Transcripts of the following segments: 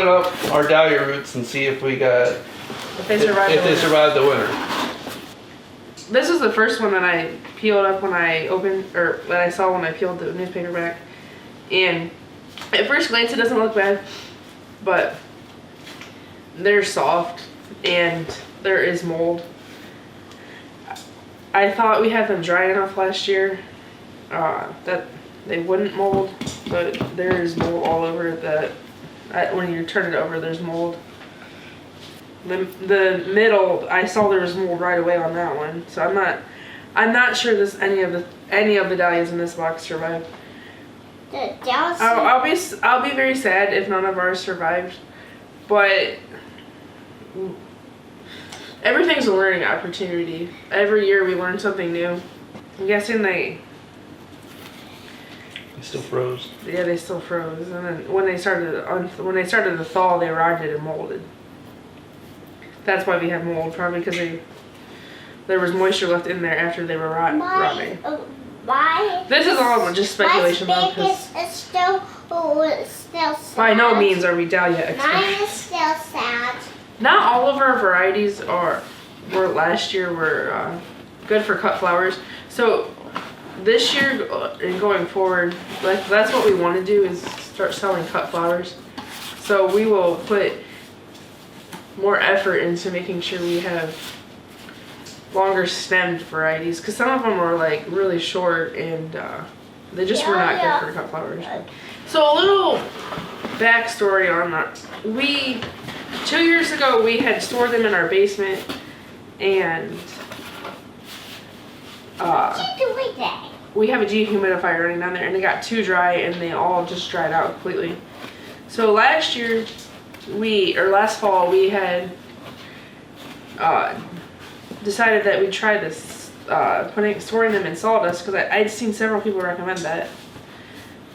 open up our dahlia roots and see if we got If they survive the winter. This is the first one that I peeled up when I opened, or that I saw when I peeled the newspaper back. And at first glance, it doesn't look bad, but they're soft and there is mold. I thought we had them dry enough last year that they wouldn't mold, but there is mold all over that. When you turn it over, there's mold. The middle, I saw there was mold right away on that one, so I'm not sure any of the dahlias in this box survived. I'll be very sad if none of ours survived, but everything's a learning opportunity. Every year we learn something new. I'm guessing they still froze. Yeah, they still froze, and then when they started to thaw, they rotted and molded. That's why we have mold, probably because there was moisture left in there after they were rotting. This is all just speculation, though. It's still sad. By no means are we dahlia experts. Mine is still sad. Not all of our varieties were last year were good for cut flowers. So this year and going forward, that's what we want to do, is start selling cut flowers. So we will put more effort into making sure we have longer stemmed varieties, because some of them were like really short and they just were not good for cut flowers. So a little backstory on that. 2 years ago we had stored them in our basement, and we have a dehumidifier running down there, and it got too dry and they all just dried out completely. So last fall we had decided that we'd try this storing them in sawdust, because I'd seen several people recommend that,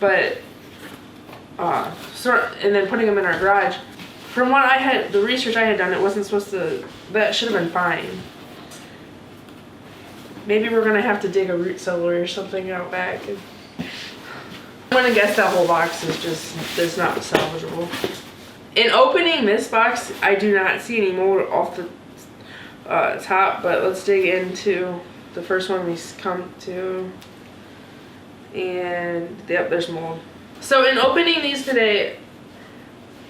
but and then putting them in our garage. From what the research I had done, it wasn't supposed to. That should have been fine. Maybe we're gonna have to dig a root cellar or something out back. I'm gonna guess that whole box is not salvageable. In opening this box, I do not see any mold off the top, but let's dig into the first one we come to, and yep, there's mold. So in opening these today,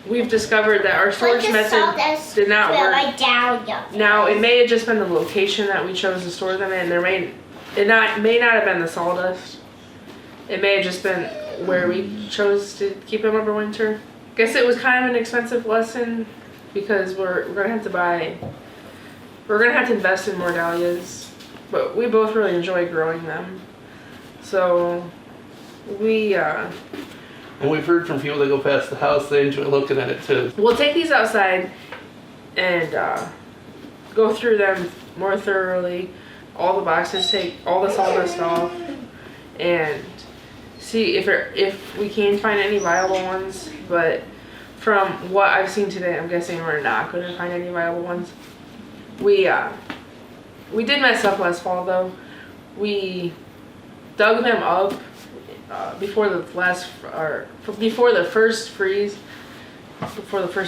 we've discovered that our storage method did not work. Now, it may have just been the location that we chose to store them in. May not have been the sawdust. It may have just been where we chose to keep them over winter. Guess it was kind of an expensive lesson, because we're gonna have to invest in more dahlias, but we both really enjoy growing them. So and we've heard from people that go past the house, they enjoy looking at it too. We'll take these outside and go through them more thoroughly. All the boxes, take all the sawdust off, and see if we can find any viable ones. But from what I've seen today, I'm guessing we're not going to find any viable ones. We did mess up last fall, though. We dug them up before the first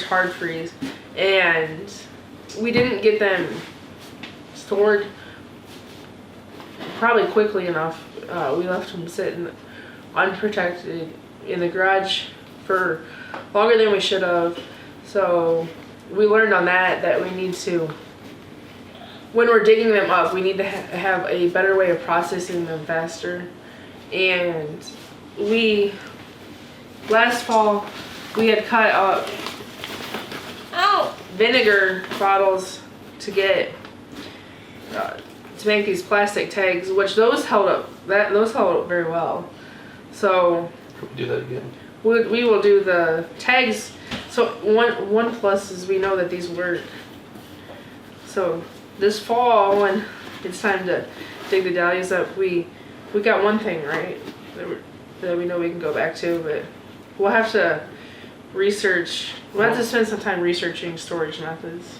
hard freeze, and we didn't get them stored probably quickly enough. We left them sitting unprotected in the garage for longer than we should have. So we learned on that we need to, when we're digging them up, we need to have a better way of processing them faster. And last fall, we had cut up vinegar bottles to make these plastic tags, which those held up very well. So Do that again. we will do the tags. So one plus is we know that these work. So this fall, when it's time to dig the dahlias up, we got one thing right that we know we can go back to, but we'll have to research. We'll have to spend some time researching storage methods.